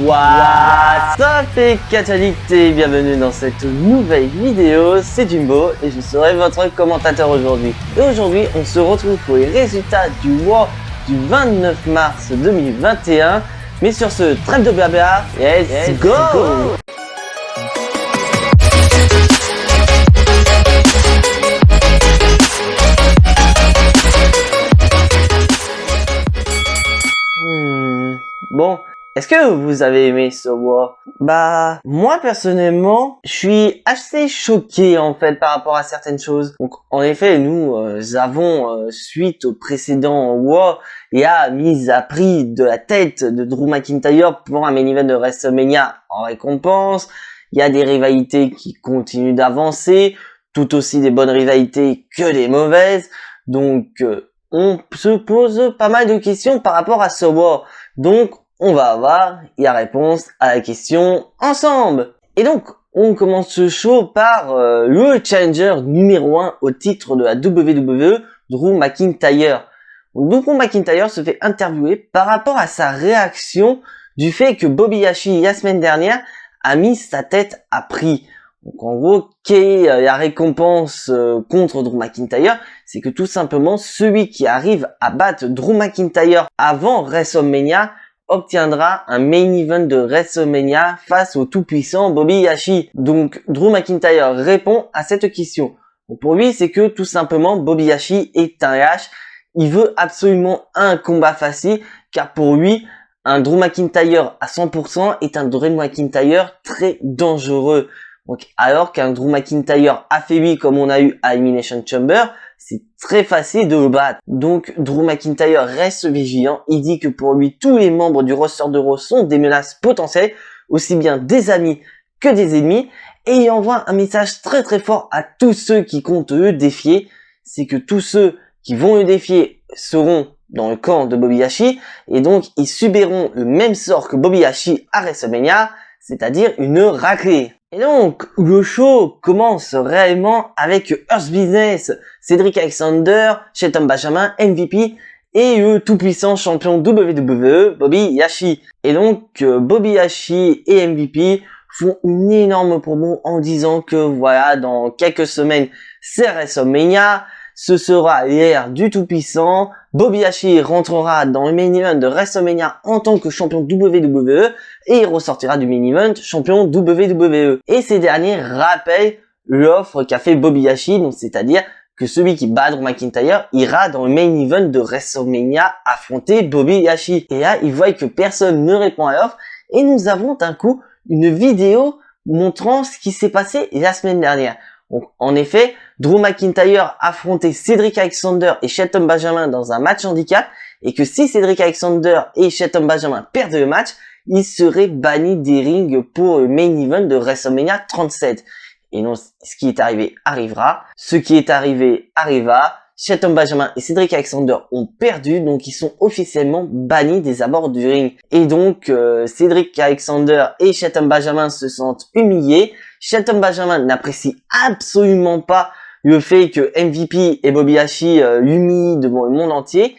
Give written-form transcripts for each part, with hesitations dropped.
What's up les catalytes et bienvenue dans cette nouvelle vidéo, c'est Jumbo et je serai votre commentateur aujourd'hui. Et aujourd'hui on se retrouve pour les résultats du War du 29 mars 2021. Mais sur ce, trêve de blabla, let's go! Bon, est-ce que vous avez aimé ce War? Bah, moi personnellement, je suis assez choqué en fait par rapport à certaines choses. Donc, en effet, nous avons, suite au précédent War, il y a mise à prix de la tête de Drew McIntyre pour un main event de WrestleMania en récompense. Il y a des rivalités qui continuent d'avancer, tout aussi des bonnes rivalités que des mauvaises. Donc, on se pose pas mal de questions par rapport à ce War. Donc, on va avoir la réponse à la question ensemble. Et donc, on commence ce show par le challenger numéro 1 au titre de la WWE, Drew McIntyre. Drew McIntyre se fait interviewer par rapport à sa réaction du fait que Bobby Lashley, la semaine dernière, a mis sa tête à prix. Donc en gros, quelle est la récompense contre Drew McIntyre? C'est que tout simplement, celui qui arrive à battre Drew McIntyre avant WrestleMania obtiendra un main event de WrestleMania face au tout-puissant Bobby Lashley. Donc Drew McIntyre répond à cette question. Donc, pour lui, c'est que tout simplement Bobby Lashley est un lâche. Il veut absolument un combat facile car pour lui, un Drew McIntyre à 100% est un Drew McIntyre très dangereux. Donc, alors qu'un Drew McIntyre affaibli comme on a eu à Elimination Chamber, c'est très facile de le battre. Donc, Drew McIntyre reste vigilant. Il dit que pour lui, tous les membres du roster de Raw sont des menaces potentielles, aussi bien des amis que des ennemis. Et il envoie un message très très fort à tous ceux qui comptent le défier. C'est que tous ceux qui vont le défier seront dans le camp de Bobby Lashley. Et donc, ils subiront le même sort que Bobby Lashley à WrestleMania, c'est-à-dire une raclée. Et donc, le show commence réellement avec Earth Business, Cedric Alexander, Shelton Benjamin, MVP et le tout-puissant champion WWE, Bobby Lashley. Et donc, Bobby Lashley et MVP font une énorme promo en disant que voilà, dans quelques semaines, c'est WrestleMania, ce sera l'ère du tout-puissant. Bobby Lashley rentrera dans le main event de WrestleMania en tant que champion WWE et il ressortira du main event champion WWE. Et ces derniers rappellent l'offre qu'a fait Bobby Lashley, donc c'est-à-dire que celui qui bat Drew McIntyre ira dans le main event de WrestleMania affronter Bobby Lashley. Et là, ils voient que personne ne répond à l'offre et nous avons d'un coup une vidéo montrant ce qui s'est passé la semaine dernière. Donc, en effet, Drew McIntyre affrontait Cedric Alexander et Shelton Benjamin dans un match handicap et que si Cedric Alexander et Shelton Benjamin perdent le match, ils seraient bannis des rings pour le main event de WrestleMania 37. Et non, ce qui est arrivé arrivera. Ce qui est arrivé arriva. Shelton Benjamin et Cedric Alexander ont perdu, donc ils sont officiellement bannis des abords du ring. Et donc, Cedric Alexander et Shelton Benjamin se sentent humiliés. Shelton Benjamin n'apprécie absolument pas le fait que MVP et Bobby Lashley l'humilient devant le monde entier.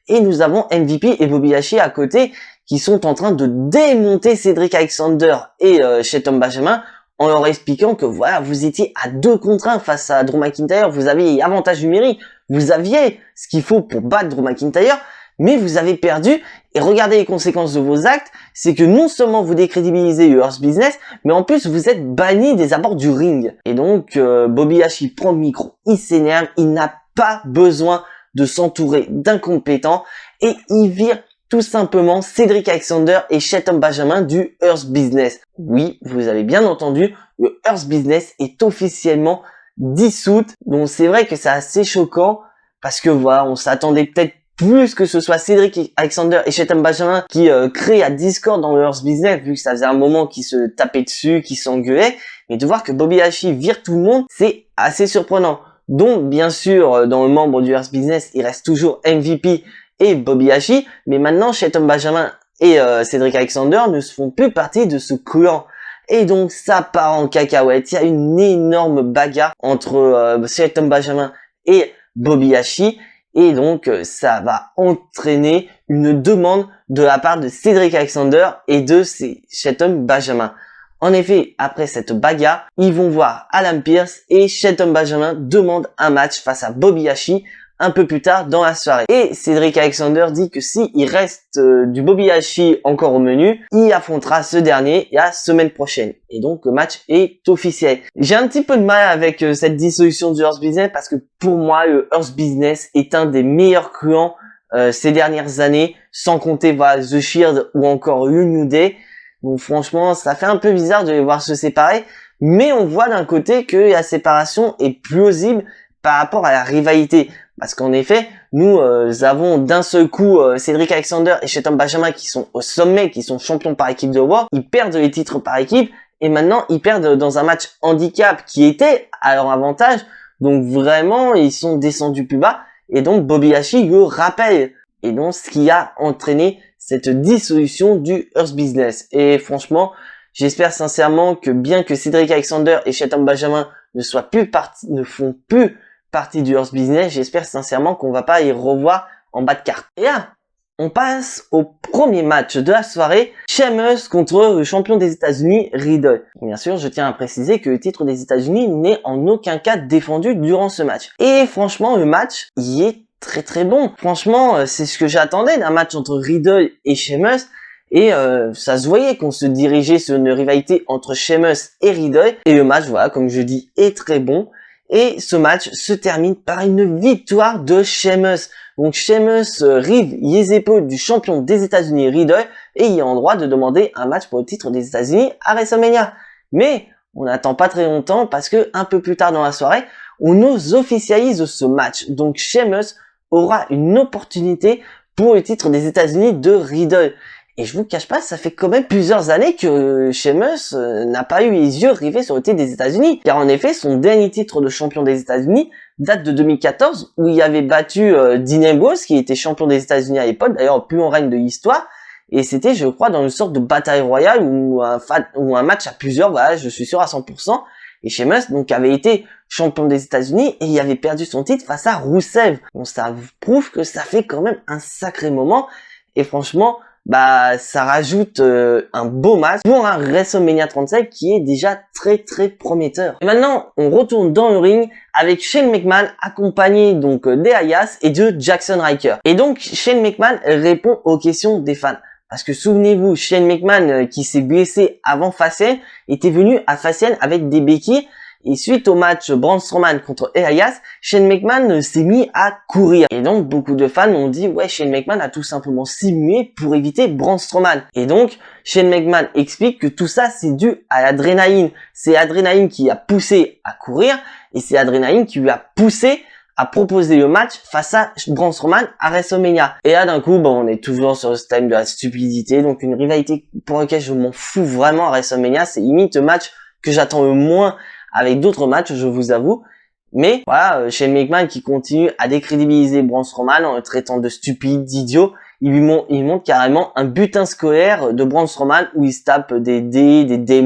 Et nous avons MVP et Bobby Lashley à côté qui sont en train de démonter Cedric Alexander et Shelton Benjamin en leur expliquant que voilà, vous étiez à 2 contre 1 face à Drew McIntyre, vous aviez avantage numérique, vous aviez ce qu'il faut pour battre Drew McIntyre, mais vous avez perdu, et regardez les conséquences de vos actes, c'est que non seulement vous décrédibilisez le Earth Business, mais en plus vous êtes banni des abords du ring. Et donc, Bobby Lashley prend le micro, il s'énerve, il n'a pas besoin de s'entourer d'incompétents, et il vire tout simplement Cedric Alexander et Shelton Benjamin du Earth Business. Oui, vous avez bien entendu, le Earth Business est officiellement dissoute. Donc c'est vrai que c'est assez choquant parce que voilà, on s'attendait peut-être plus que ce soit Cedric Alexander et Shelton Benjamin qui créent la discorde dans le Earth Business vu que ça faisait un moment qu'ils se tapaient dessus, qu'ils s'engueulaient. Mais de voir que Bobby Lashley vire tout le monde, c'est assez surprenant. Donc bien sûr, dans le membre du Earth Business, il reste toujours MVP et Bobby Lashley, mais maintenant Shelton Benjamin et Cedric Alexander ne se font plus partie de ce clan. Et donc ça part en cacahuète. Il y a une énorme bagarre entre Shelton Benjamin et Bobby Lashley. Et donc, ça va entraîner une demande de la part de Cedric Alexander et de Shelton Benjamin. En effet, après cette bagarre, ils vont voir Adam Pearce et Shelton Benjamin demandent un match face à Bobby Lashley un peu plus tard dans la soirée. Et Cedric Alexander dit que si il reste du Bobby Lashley encore au menu, il affrontera ce dernier la semaine prochaine. Et donc le match est officiel. J'ai un petit peu de mal avec cette dissolution du Hurt Business parce que pour moi, le Hurt Business est un des meilleurs clans ces dernières années, sans compter voilà, The Shield ou encore le New Day. Donc franchement, ça fait un peu bizarre de les voir se séparer, mais on voit d'un côté que la séparation est plausible par rapport à la rivalité. Parce qu'en effet, nous avons d'un seul coup Cedric Alexander et Shelton Benjamin qui sont au sommet, qui sont champions par équipe de Raw. Ils perdent les titres par équipe et maintenant ils perdent dans un match handicap qui était à leur avantage. Donc vraiment, ils sont descendus plus bas et donc Bobby Lashley le rappelle. Et donc ce qui a entraîné cette dissolution du Hurt Business. Et franchement, j'espère sincèrement que bien que Cedric Alexander et Shelton Benjamin ne font plus partie du Hurt Business, j'espère sincèrement qu'on va pas y revoir en bas de carte. Et là, on passe au premier match de la soirée, Sheamus contre le champion des États-Unis, Riddle. Bien sûr, je tiens à préciser que le titre des États-Unis n'est en aucun cas défendu durant ce match. Et franchement, le match y est très très bon. Franchement, c'est ce que j'attendais d'un match entre Riddle et Sheamus. Et ça se voyait qu'on se dirigeait sur une rivalité entre Sheamus et Riddle. Et le match, voilà, comme je dis, est très bon. Et ce match se termine par une victoire de Sheamus. Donc Sheamus rive les épaules du champion des États-Unis Riddle et il est en droit de demander un match pour le titre des États-Unis à WrestleMania. Mais on n'attend pas très longtemps parce que un peu plus tard dans la soirée, on officialise ce match. Donc Sheamus aura une opportunité pour le titre des États-Unis de Riddle. Et je vous cache pas, ça fait quand même plusieurs années que Sheamus n'a pas eu les yeux rivés sur le titre des États-Unis. Car en effet, son dernier titre de champion des États-Unis date de 2014, où il avait battu Dean Ambrose, qui était champion des États-Unis à l'époque, d'ailleurs le plus long règne de l'histoire. Et c'était, je crois, dans une sorte de bataille royale ou un match à plusieurs, voilà, je suis sûr à 100%. Et Sheamus, donc, avait été champion des États-Unis et il avait perdu son titre face à Rusev. Donc ça prouve que ça fait quand même un sacré moment. Et franchement, bah ça rajoute un beau match pour un WrestleMania 37 qui est déjà très très prometteur. Et maintenant, on retourne dans le ring avec Shane McMahon accompagné donc d'Elias et de Jackson Ryker. Et donc Shane McMahon répond aux questions des fans. Parce que souvenez-vous, Shane McMahon qui s'est blessé avant Fastlane était venu à Fastlane avec des béquilles. Et suite au match Braun Strowman contre Elias, Shane McMahon s'est mis à courir. Et donc, beaucoup de fans ont dit, ouais, Shane McMahon a tout simplement simulé pour éviter Braun Strowman. Et donc, Shane McMahon explique que tout ça, c'est dû à l'adrénaline. C'est l'adrénaline qui a poussé à courir et c'est l'adrénaline qui lui a poussé à proposer le match face à Braun Strowman à WrestleMania. Et là, d'un coup, bon, on est toujours sur ce thème de la stupidité. Donc, une rivalité pour laquelle je m'en fous vraiment à WrestleMania. C'est limite le match que j'attends le moins avec d'autres matchs, je vous avoue. Mais voilà, Shane McMahon qui continue à décrédibiliser Braun Strowman en le traitant de stupide, d'idiot. Il montre carrément un butin scolaire de Braun Strowman où il se tape des D, des D-,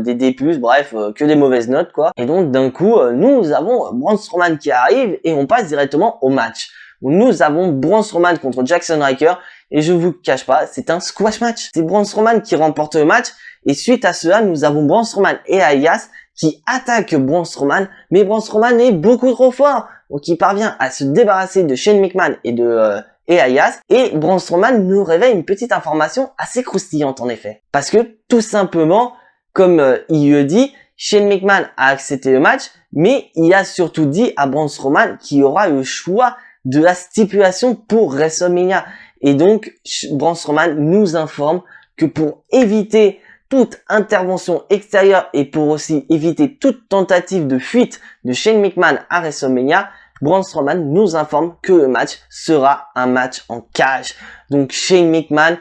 des D+, bref, que des mauvaises notes, quoi. Et donc, d'un coup, nous avons Braun Strowman qui arrive et on passe directement au match. Nous avons Braun Strowman contre Jackson Ryker et je vous cache pas, c'est un squash match. C'est Braun Strowman qui remporte le match et suite à cela, nous avons Braun Strowman et Elias qui attaque Braun Strowman, mais Braun Strowman est beaucoup trop fort. Donc il parvient à se débarrasser de Shane McMahon et de Elias, et Braun Strowman nous révèle une petite information assez croustillante en effet. Parce que tout simplement, comme il le dit, Shane McMahon a accepté le match, mais il a surtout dit à Braun Strowman qu'il y aura le choix de la stipulation pour WrestleMania. Et donc, Braun Strowman nous informe que pour éviter toute intervention extérieure et pour aussi éviter toute tentative de fuite de Shane McMahon à WrestleMania, Braun Strowman nous informe que le match sera un match en cage. Donc Shane McMahon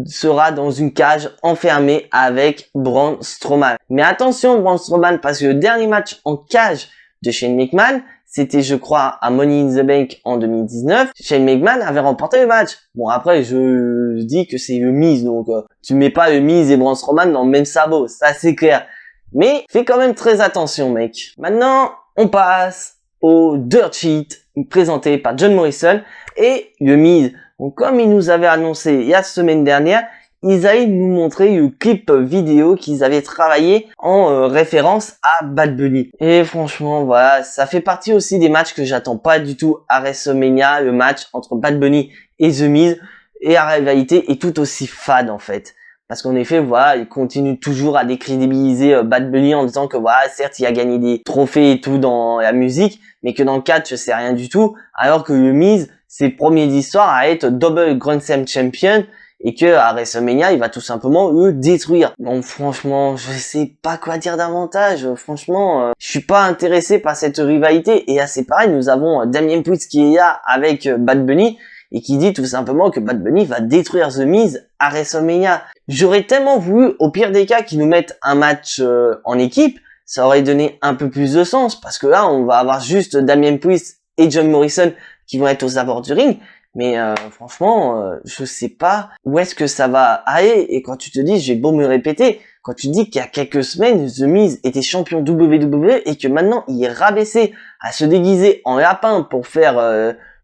sera dans une cage enfermée avec Braun Strowman. Mais attention Braun Strowman, parce que le dernier match en cage de Shane McMahon, c'était, je crois, à Money in the Bank en 2019. Shane McMahon avait remporté le match. Bon, après, je dis que c'est le Miz, donc tu mets pas le Miz et Braun Strowman dans le même sabot, ça c'est clair. Mais fais quand même très attention, mec. Maintenant, on passe au Dirt Sheet présenté par John Morrison et The Miz. Donc comme ils nous avaient annoncé il y a la semaine dernière, ils allaient nous montrer le clip vidéo qu'ils avaient travaillé en référence à Bad Bunny. Et franchement, voilà, ça fait partie aussi des matchs que j'attends pas du tout à WrestleMania, le match entre Bad Bunny et The Miz. Et la rivalité est tout aussi fade en fait. Parce qu'en effet, voilà, il continue toujours à décrédibiliser Bad Bunny en disant que voilà, certes, il a gagné des trophées et tout dans la musique, mais que dans le catch, c'est rien du tout. Alors que The Miz, c'est premier d'histoire à être double Grand Slam champion et que à WrestleMania, il va tout simplement le détruire. Donc franchement, je sais pas quoi dire davantage. Franchement, je suis pas intéressé par cette rivalité. Et c'est pareil, nous avons Damien Priest qui est là avec Bad Bunny et qui dit tout simplement que Bad Bunny va détruire The Miz à WrestleMania. J'aurais tellement voulu, au pire des cas, qu'ils nous mettent un match en équipe. Ça aurait donné un peu plus de sens parce que là, on va avoir juste Damien Priest et John Morrison qui vont être aux abords du ring. Mais franchement, je sais pas où est-ce que ça va aller. Et quand tu te dis, j'ai beau me répéter, quand tu dis qu'il y a quelques semaines, The Miz était champion WWE et que maintenant il est rabaissé à se déguiser en lapin pour faire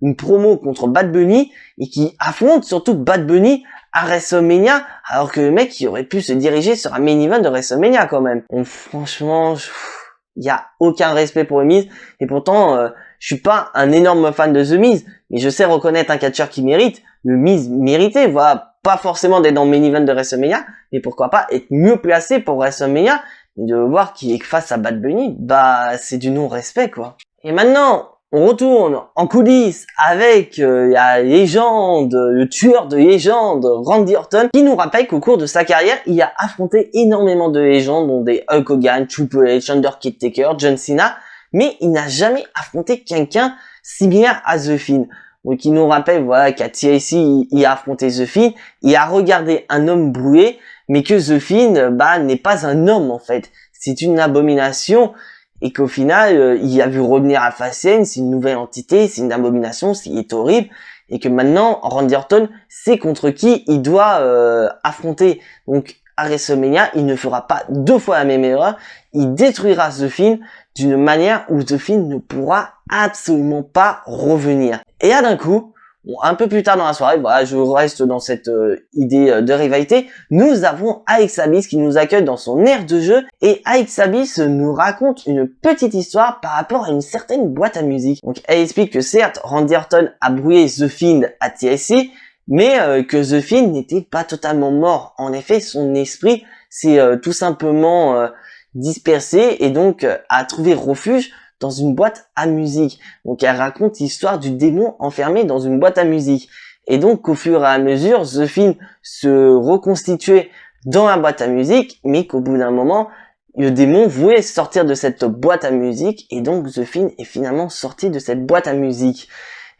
une promo contre Bad Bunny et qui affronte surtout Bad Bunny à WrestleMania, alors que le mec il aurait pu se diriger sur un main event de WrestleMania quand même. Donc franchement, il y a aucun respect pour The Miz et pourtant je suis pas un énorme fan de The Miz, mais je sais reconnaître un catcheur qui mérite. The Miz méritait, voilà, pas forcément d'être dans le main event de WrestleMania, mais pourquoi pas être mieux placé pour WrestleMania, et de voir qu'il est face à Bad Bunny, bah c'est du non-respect quoi. Et maintenant, on retourne en coulisses avec la légende, le tueur de légende, Randy Orton, qui nous rappelle qu'au cours de sa carrière, il a affronté énormément de légendes, dont des Hulk Hogan, Triple H, Undertaker, John Cena, mais il n'a jamais affronté quelqu'un similaire à The Fiend. Donc il nous rappelle voilà qu'à TLC il a affronté The Fiend, il a regardé un homme brûler, mais que The Fiend n'est pas un homme en fait, c'est une abomination et qu'au final il a vu revenir à Fastlane, c'est une nouvelle entité, c'est une abomination, c'est horrible et que maintenant Randy Orton sait contre qui il doit affronter. Donc à WrestleMania, il ne fera pas deux fois la même erreur, il détruira The Fiend d'une manière où The Fiend ne pourra absolument pas revenir. Et là d'un coup, un peu plus tard dans la soirée, voilà, je reste dans cette idée de rivalité, nous avons Alex Abyss qui nous accueille dans son aire de jeu et Alex Abyss nous raconte une petite histoire par rapport à une certaine boîte à musique. Donc elle explique que certes, Randy Orton a brouillé The Fiend à TLC, mais que The Fiend n'était pas totalement mort. En effet, son esprit s'est tout simplement dispersé et donc a trouvé refuge dans une boîte à musique. Donc elle raconte l'histoire du démon enfermé dans une boîte à musique. Et donc au fur et à mesure, The Fiend se reconstituait dans la boîte à musique, mais qu'au bout d'un moment, le démon voulait sortir de cette boîte à musique et donc The Fiend est finalement sorti de cette boîte à musique.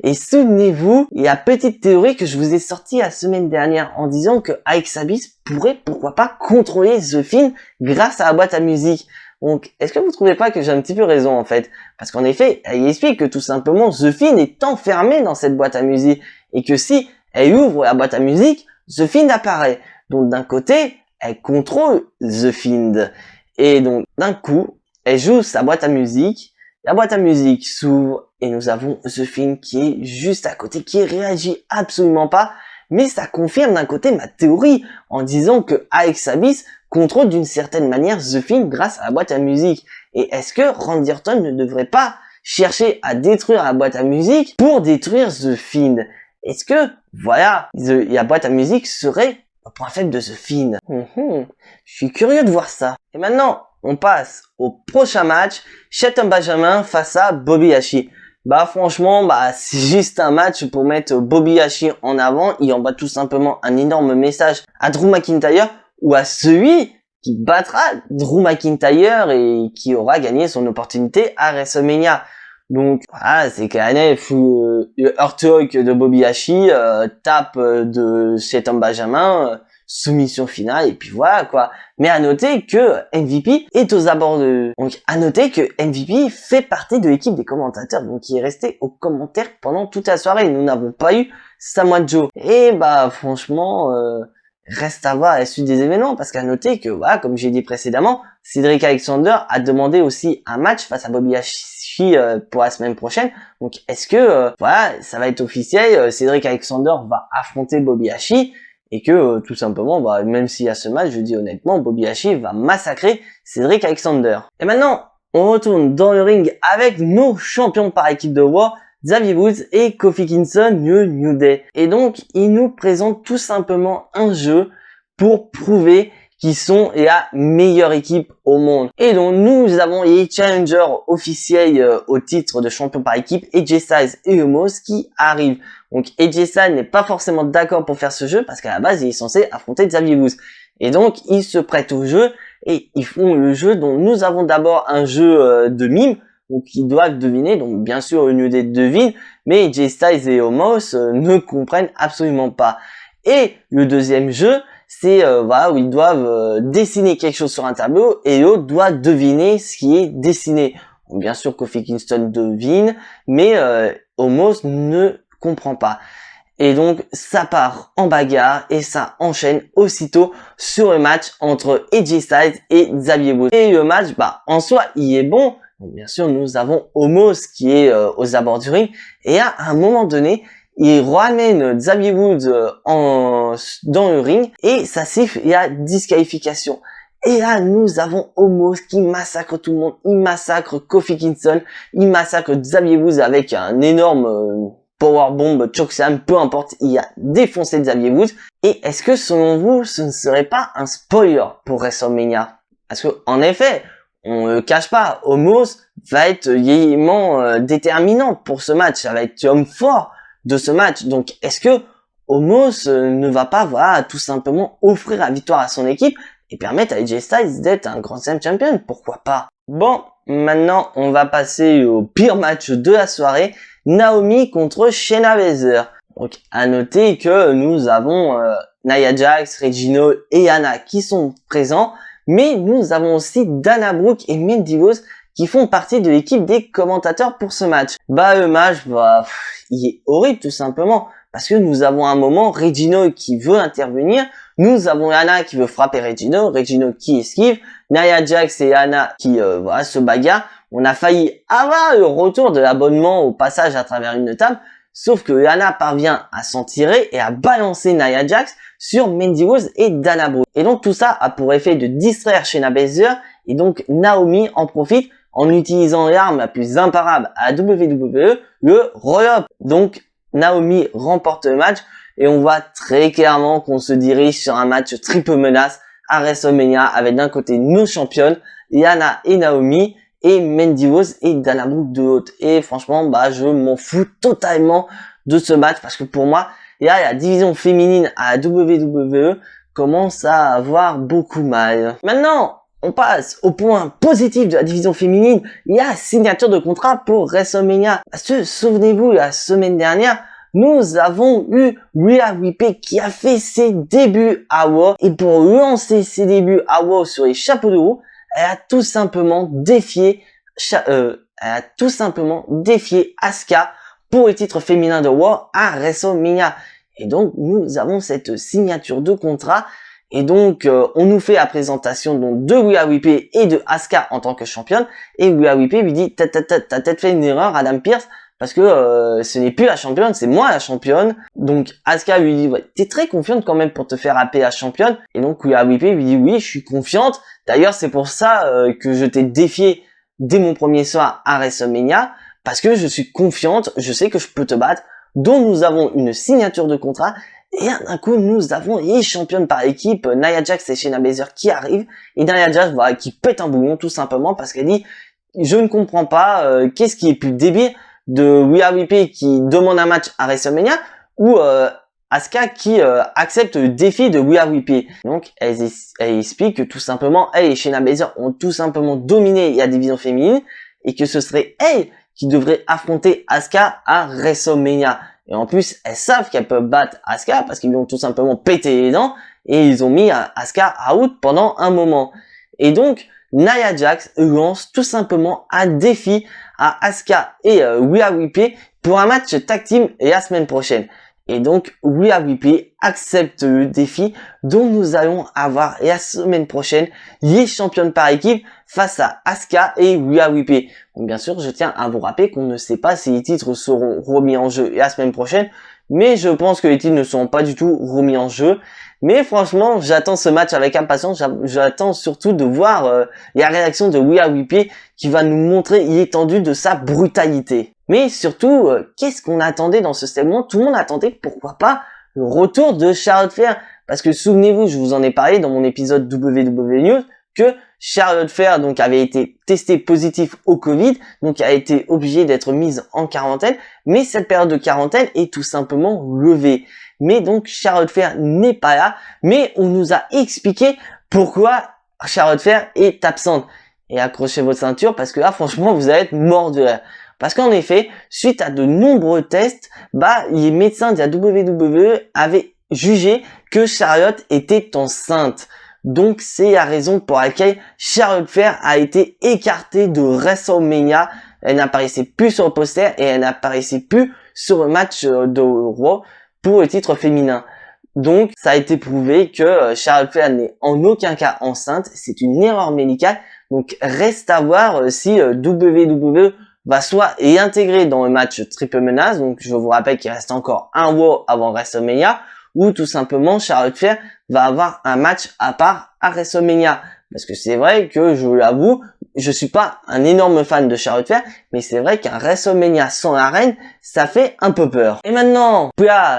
Et souvenez-vous, il y a petite théorie que je vous ai sortie la semaine dernière en disant que Alex Abyss pourrait pourquoi pas contrôler The Fiend grâce à la boîte à musique. Donc, est-ce que vous trouvez pas que j'ai un petit peu raison en fait? Parce qu'en effet, elle explique que tout simplement The Fiend est enfermé dans cette boîte à musique et que si elle ouvre la boîte à musique, The Fiend apparaît. Donc d'un côté, elle contrôle The Fiend et donc d'un coup, elle joue sa boîte à musique. La boîte à musique s'ouvre et nous avons The Fiend qui est juste à côté, qui réagit absolument pas. Mais ça confirme d'un côté ma théorie en disant que Alex Abyss contrôle d'une certaine manière The Fiend grâce à la boîte à musique. Et est-ce que Randy Orton ne devrait pas chercher à détruire la boîte à musique pour détruire The Fiend? Est-ce que, voilà, la boîte à musique serait le point faible de The Fiend? Je suis curieux de voir ça. Et maintenant, on passe au prochain match, Shelton Benjamin face à Bobby Lashley. Bah franchement, c'est juste un match pour mettre Bobby Lashley en avant. Il envoie tout simplement un énorme message à Drew McIntyre ou à celui qui battra Drew McIntyre et qui aura gagné son opportunité à WrestleMania. Donc voilà, c'est KNF ou le Hurt Talk de Bobby Lashley, tape de Shelton Benjamin, soumission finale et puis voilà quoi. Mais à noter que MVP est aux abords de... Donc à noter que MVP fait partie de l'équipe des commentateurs, donc il est resté aux commentaires pendant toute la soirée. Nous n'avons pas eu Samoa Joe. Et franchement, reste à voir à la suite des événements, parce qu'à noter que voilà, comme j'ai dit précédemment, Cédric Alexander a demandé aussi un match face à Bobby Lashley pour la semaine prochaine. Donc est-ce que voilà, ça va être officiel, Cédric Alexander va affronter Bobby Lashley et que tout simplement, bah, même s'il y a ce match, je dis honnêtement, Bobby Lashley va massacrer Cédric Alexander. Et maintenant, on retourne dans le ring avec nos champions par équipe de Raw, Xavier Woods et Kofi Kingston New Day. Et donc, ils nous présentent tout simplement un jeu pour prouver qu'ils sont la meilleure équipe au monde. Et donc, nous avons les challengers officiels au titre de champion par équipe, AJ Styles et Omos qui arrivent. Donc, AJ Styles n'est pas forcément d'accord pour faire ce jeu parce qu'à la base, il est censé affronter Xavier Woods. Et donc, ils se prêtent au jeu et ils font le jeu dont nous avons d'abord un jeu de mime. Donc, ils doivent deviner. Donc, bien sûr, le New Day devine, mais AJ Styles et Omos ne comprennent absolument pas. Et le deuxième jeu, c'est voilà, où ils doivent dessiner quelque chose sur un tableau et l'autre doit deviner ce qui est dessiné. Donc, bien sûr, Kofi Kingston devine, mais Omos ne comprend pas. Et donc, ça part en bagarre et ça enchaîne aussitôt sur le match entre AJ Styles et Xavier Woods. Et le match, bah, en soi, il est bon. Donc, bien sûr, nous avons Omos qui est aux abords du ring et à un moment donné, il ramène Xavier Woods dans le ring et ça siffle, il y a disqualification. Et là, nous avons Omos qui massacre tout le monde. Il massacre Kofi Kingston, il massacre Xavier Woods avec un énorme powerbomb, chokeslam, peu importe, il a défoncé Xavier Woods. Et est-ce que selon vous, ce ne serait pas un spoiler pour WrestleMania? Parce que en effet, on ne le cache pas, Omos va être vraiment déterminant pour ce match. Ça va être l'homme fort de ce match. Donc, est-ce que Omos ne va pas, voilà, tout simplement offrir la victoire à son équipe et permettre à AJ Styles d'être un Grand Slam champion? Pourquoi pas? Bon, maintenant, on va passer au pire match de la soirée. Naomi contre Shayna Baszler. Donc, à noter que nous avons Nia Jax, Regina et Anna qui sont présents, mais nous avons aussi Dana Brooke et Mandy Rose qui font partie de l'équipe des commentateurs pour ce match. Bah, le match, bah, il est horrible tout simplement, parce que nous avons un moment Regina qui veut intervenir, nous avons Anna qui veut frapper Regina qui esquive, Nia Jax et Anna qui voilà, se bagarrent. On a failli avoir le retour de l'abonnement au passage à travers une table, sauf que Anna parvient à s'en tirer et à balancer Nia Jax sur Mandy Rose et Dana Brooke. Et donc tout ça a pour effet de distraire Shayna Baszler et donc Naomi en profite en utilisant l'arme la plus imparable à la WWE, le roll-up. Donc Naomi remporte le match et on voit très clairement qu'on se dirige sur un match triple menace à WrestleMania avec d'un côté nos championnes, Anna et Naomi, et Mandy Rose et Dana Brooke de l'autre. Et franchement, bah, je m'en fous totalement de ce match parce que pour moi, la division féminine à la WWE commence à avoir beaucoup mal. Maintenant, on passe au point positif de la division féminine. Il y a signature de contrat pour WrestleMania. Parce que, souvenez-vous, la semaine dernière, nous avons eu Rhea Ripley qui a fait ses débuts à Raw. Et pour lancer ses débuts à Raw sur les chapeaux de roue, elle a tout simplement défié Asuka pour le titre féminin de Raw à WrestleMania. Et donc, nous avons cette signature de contrat. Et donc, on nous fait la présentation donc de Rhea Ripley et de Asuka en tant que championne. Et Rhea Ripley lui dit, t'as peut-être fait une erreur, Adam Pearce, parce que ce n'est plus la championne, c'est moi la championne. Donc, Asuka lui dit, ouais, t'es très confiante quand même pour te faire appeler la championne. Et donc, Rhea Ripley lui dit, oui, je suis confiante. D'ailleurs, c'est pour ça que je t'ai défié dès mon premier soir à WrestleMania, parce que je suis confiante, je sais que je peux te battre. Donc, nous avons une signature de contrat. Et d'un coup, nous avons les championnes par équipe, Nia Jax et Shayna Baszler qui arrivent. Et Nia Jax, voilà, qui pète un bouillon tout simplement parce qu'elle dit, je ne comprends pas, qu'est-ce qui est plus débile de Rhea Ripley qui demande un match à WrestleMania ou Asuka qui accepte le défi de Rhea Ripley. Donc, elle explique que tout simplement, elle et Shayna Baszler ont tout simplement dominé la division féminine et que ce serait elle qui devrait affronter Asuka à WrestleMania. Et en plus, elles savent qu'elles peuvent battre Asuka parce qu'ils lui ont tout simplement pété les dents et ils ont mis Asuka out pendant un moment. Et donc, Nia Jax lance tout simplement un défi à Asuka et Rhea Ripley pour un match tag team la semaine prochaine. Et donc, We Are Weepy accepte le défi dont nous allons avoir la semaine prochaine les championnes par équipe face à Asuka et We Are Weepy. Bon, bien sûr, je tiens à vous rappeler qu'on ne sait pas si les titres seront remis en jeu la semaine prochaine, mais je pense que les titres ne seront pas du tout remis en jeu. Mais franchement, j'attends ce match avec impatience. J'attends surtout de voir la réaction de We Are Weepy qui va nous montrer l'étendue de sa brutalité. Mais surtout, qu'est-ce qu'on attendait dans ce segment? Tout le monde attendait, pourquoi pas, le retour de Charlotte Flair. Parce que souvenez-vous, je vous en ai parlé dans mon épisode WWE News, que Charlotte Flair donc avait été testée positif au Covid, donc a été obligée d'être mise en quarantaine. Mais cette période de quarantaine est tout simplement levée. Mais donc Charlotte Flair n'est pas là, mais on nous a expliqué pourquoi Charlotte Flair est absente. Et accrochez votre ceinture parce que là, franchement, vous allez être mort de rire. Parce qu'en effet, suite à de nombreux tests, les médecins de la WWE avaient jugé que Charlotte était enceinte. Donc, c'est la raison pour laquelle Charlotte Flair a été écartée de WrestleMania. Elle n'apparaissait plus sur le poster et elle n'apparaissait plus sur le match de Raw pour le titre féminin. Donc, ça a été prouvé que Charlotte Flair n'est en aucun cas enceinte. C'est une erreur médicale. Donc, reste à voir si WWE va soit y intégrer dans le match Triple Menace. Donc, je vous rappelle qu'il reste encore un Raw avant WrestleMania. Ou tout simplement, Charlotte Flair va avoir un match à part à WrestleMania. Parce que c'est vrai que, je l'avoue, je suis pas un énorme fan de Charlotte Flair, mais c'est vrai qu'un WrestleMania sans la reine, ça fait un peu peur. Et maintenant,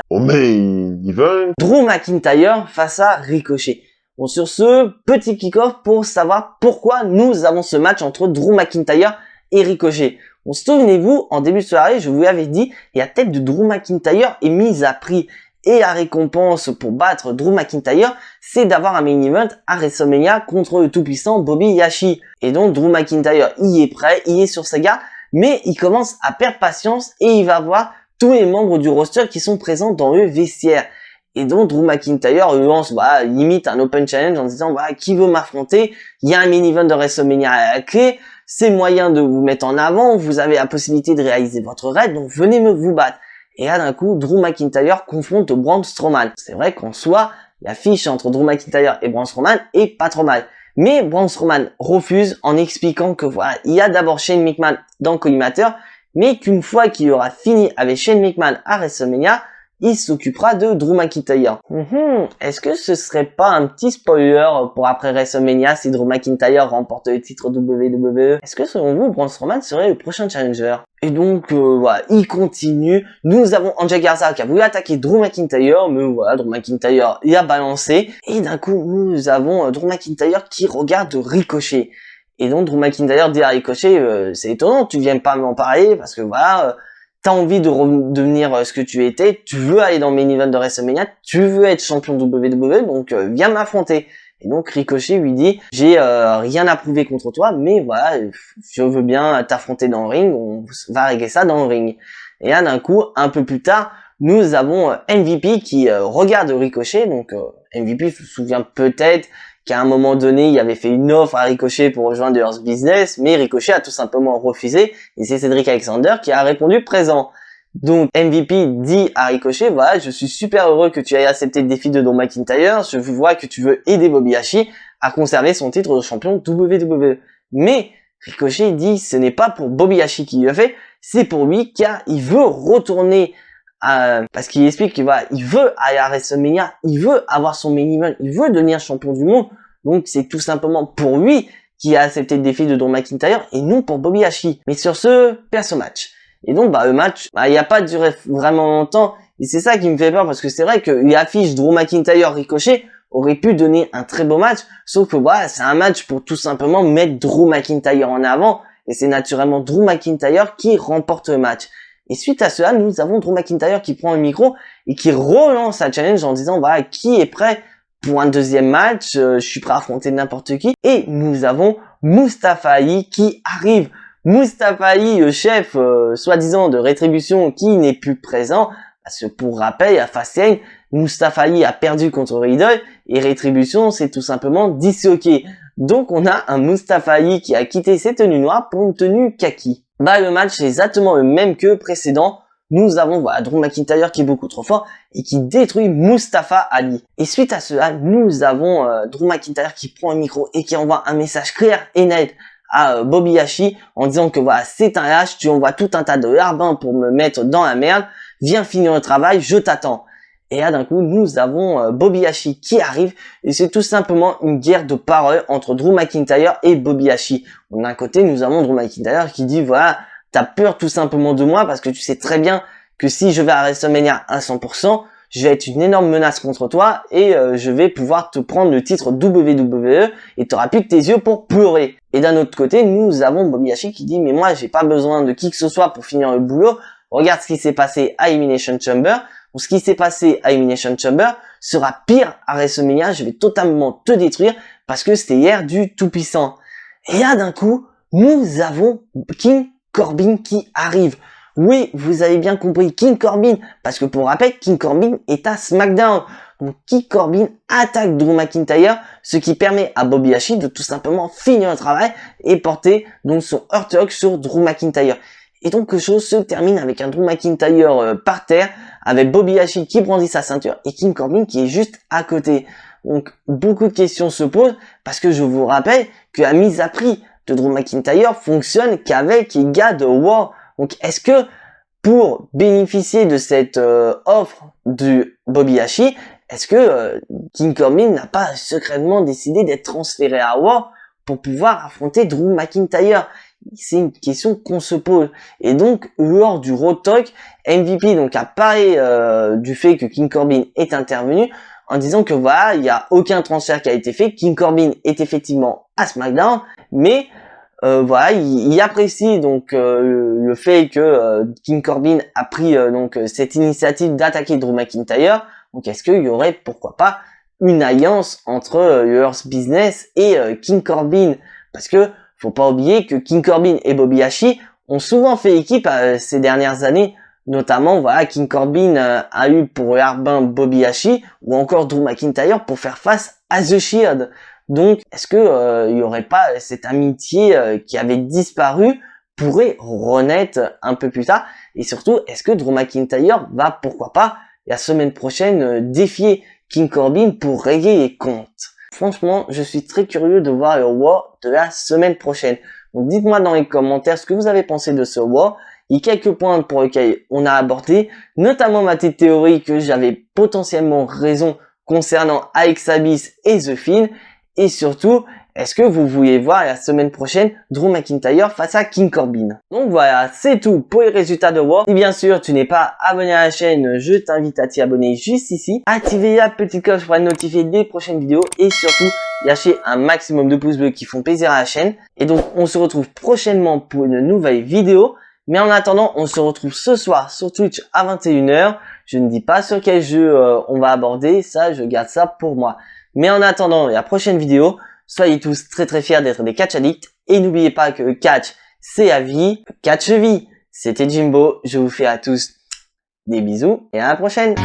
au main event, Drew McIntyre face à Ricochet. Bon, sur ce, petit kick-off pour savoir pourquoi nous avons ce match entre Drew McIntyre et Ricochet. Bon, souvenez-vous, en début de soirée, je vous l'avais dit, la tête de Drew McIntyre est mise à prix. Et la récompense pour battre Drew McIntyre, c'est d'avoir un main event à WrestleMania contre le tout-puissant Bobby Lashley. Et donc Drew McIntyre y est prêt, il est sur sa garde, mais il commence à perdre patience et il va voir tous les membres du roster qui sont présents dans le vestiaire. Et donc Drew McIntyre lance limite un open challenge en disant qui veut m'affronter, il y a un main event de WrestleMania à la clé, c'est moyen de vous mettre en avant, vous avez la possibilité de réaliser votre rêve, donc venez vous battre. Et là, d'un coup, Drew McIntyre confronte Braun Strowman. C'est vrai qu'en soi, l'affiche entre Drew McIntyre et Braun Strowman est pas trop mal. Mais Braun Strowman refuse en expliquant que il y a d'abord Shane McMahon dans le collimateur, mais qu'une fois qu'il aura fini avec Shane McMahon à WrestleMania, il s'occupera de Drew McIntyre. Est-ce que ce serait pas un petit spoiler pour après WrestleMania si Drew McIntyre remporte le titre WWE? Est-ce que selon vous, Braun Strowman serait le prochain challenger? Et donc, il continue. Nous avons Angel Garza qui a voulu attaquer Drew McIntyre, mais Drew McIntyre il a balancé. Et d'un coup, nous avons Drew McIntyre qui regarde Ricochet. Et donc, Drew McIntyre dit à Ricochet, c'est étonnant, tu viens pas m'en parler, parce que t'as envie de devenir ce que tu étais, tu veux aller dans le main event de WrestleMania, tu veux être champion WWE, donc viens m'affronter. Et donc Ricochet lui dit, j'ai rien à prouver contre toi, mais je veux bien t'affronter dans le ring, on va régler ça dans le ring. Et là d'un coup, un peu plus tard, nous avons MVP qui regarde Ricochet, donc MVP se souvient peut-être qu'à un moment donné, il avait fait une offre à Ricochet pour rejoindre Earth Business, mais Ricochet a tout simplement refusé, et c'est Cedric Alexander qui a répondu présent. Donc MVP dit à Ricochet, je suis super heureux que tu aies accepté le défi de Drew McIntyre, je vois que tu veux aider Bobby Lashley à conserver son titre de champion WWE. Mais Ricochet dit, ce n'est pas pour Bobby Lashley qu'il le fait, c'est pour lui car il veut retourner parce qu'il explique qu'il il veut aller à WrestleMania, il veut avoir son main event, il veut devenir champion du monde. Donc c'est tout simplement pour lui qu'il a accepté le défi de Drew McIntyre et non pour Bobby Lashley. Mais sur ce, perso match. Et donc le match, il a pas duré vraiment longtemps et c'est ça qui me fait peur parce que c'est vrai que l'affiche Drew McIntyre Ricochet aurait pu donner un très beau match, sauf que c'est un match pour tout simplement mettre Drew McIntyre en avant et c'est naturellement Drew McIntyre qui remporte le match. Et suite à cela, nous avons Drew McIntyre qui prend le micro et qui relance sa challenge en disant qui est prêt pour un deuxième match, je suis prêt à affronter n'importe qui. Et nous avons Mustafa Ali qui arrive. Mustafa Ali, le chef soi-disant de Rétribution qui n'est plus présent. Parce que pour rappel, à Fastlane, Mustafa Ali a perdu contre Riddle et Rétribution s'est tout simplement disloqué. Donc on a un Mustafa Ali qui a quitté ses tenues noires pour une tenue kaki. Le match est exactement le même que précédent. nous avons voilà, Drew McIntyre qui est beaucoup trop fort et qui détruit Mustafa Ali. Et suite à cela, nous avons Drew McIntyre qui prend un micro et qui envoie un message clair et net à Bobby Lashley en disant que voilà, c'est un lâche, tu envoies tout un tas de larbins pour me mettre dans la merde, viens finir le travail, je t'attends. Et là, d'un coup, nous avons Bobby Lashley qui arrive et c'est tout simplement une guerre de paroles entre Drew McIntyre et Bobby Lashley. D'un côté, nous avons Drew McIntyre qui dit voilà, t'as peur tout simplement de moi parce que tu sais très bien que si je vais à WrestleMania à 100%, je vais être une énorme menace contre toi et je vais pouvoir te prendre le titre WWE et t'auras plus que tes yeux pour pleurer. Et d'un autre côté, nous avons Bobby Lashley qui dit mais moi, j'ai pas besoin de qui que ce soit pour finir le boulot. Regarde ce qui s'est passé à Elimination Chamber. Ce qui s'est passé à Elimination Chamber sera pire à WrestleMania. Je vais totalement te détruire parce que c'était hier du tout-puissant. Et là, d'un coup, nous avons King Corbin qui arrive. Oui, vous avez bien compris, King Corbin. Parce que pour rappel, King Corbin est à SmackDown. Donc King Corbin attaque Drew McIntyre, ce qui permet à Bobby Lashley de tout simplement finir le travail et porter donc son Hurt Lock sur Drew McIntyre. Et donc, quelque chose se termine avec un Drew McIntyre par terre, avec Bobby Lashley qui brandit sa ceinture et King Corbin qui est juste à côté. Donc, beaucoup de questions se posent parce que je vous rappelle que la mise à prix de Drew McIntyre fonctionne qu'avec les gars de War. Donc, est-ce que pour bénéficier de cette offre de Bobby Lashley, est-ce que King Corbin n'a pas secrètement décidé d'être transféré à War pour pouvoir affronter Drew McIntyre? C'est une question qu'on se pose. Et donc, lors du Raw Talk, MVP donc a parlé du fait que King Corbin est intervenu en disant que voilà, il n'y a aucun transfert qui a été fait. King Corbin est effectivement à SmackDown, mais voilà, il apprécie donc le fait que King Corbin a pris donc cette initiative d'attaquer Drew McIntyre. Donc, est-ce qu'il y aurait pourquoi pas une alliance entre le Hurt Business et King Corbin? Parce que faut pas oublier que King Corbin et Bobby Lashley ont souvent fait équipe ces dernières années. Notamment, voilà, King Corbin a eu pour Harbin Bobby Lashley ou encore Drew McIntyre pour faire face à The Shield. Donc, est-ce que il y aurait pas cette amitié qui avait disparu pourrait renaître un peu plus tard? Et surtout, est-ce que Drew McIntyre va, pourquoi pas, la semaine prochaine, défier King Corbin pour régler les comptes? Franchement, je suis très curieux de voir le Raw de la semaine prochaine. Donc dites-moi dans les commentaires ce que vous avez pensé de ce Raw. Il y a quelques points pour lesquels on a abordé, notamment ma petite théorie que j'avais potentiellement raison concernant Alexa Bliss et The Fiend. Et surtout, est-ce que vous voulez voir la semaine prochaine Drew McIntyre face à King Corbin? Donc voilà, c'est tout pour les résultats de Raw. Si bien sûr tu n'es pas abonné à la chaîne, je t'invite à t'y abonner juste ici. Activez la petite cloche pour être notifié des prochaines vidéos et surtout lâchez un maximum de pouces bleus qui font plaisir à la chaîne. Et donc on se retrouve prochainement pour une nouvelle vidéo. Mais en attendant, on se retrouve ce soir sur Twitch à 21h. Je ne dis pas sur quel jeu on va aborder, ça je garde ça pour moi. Mais en attendant la prochaine vidéo, soyez tous très très fiers d'être des catch addicts et n'oubliez pas que le catch c'est la vie, catch vie. C'était Jimbo, je vous fais à tous des bisous et à la prochaine.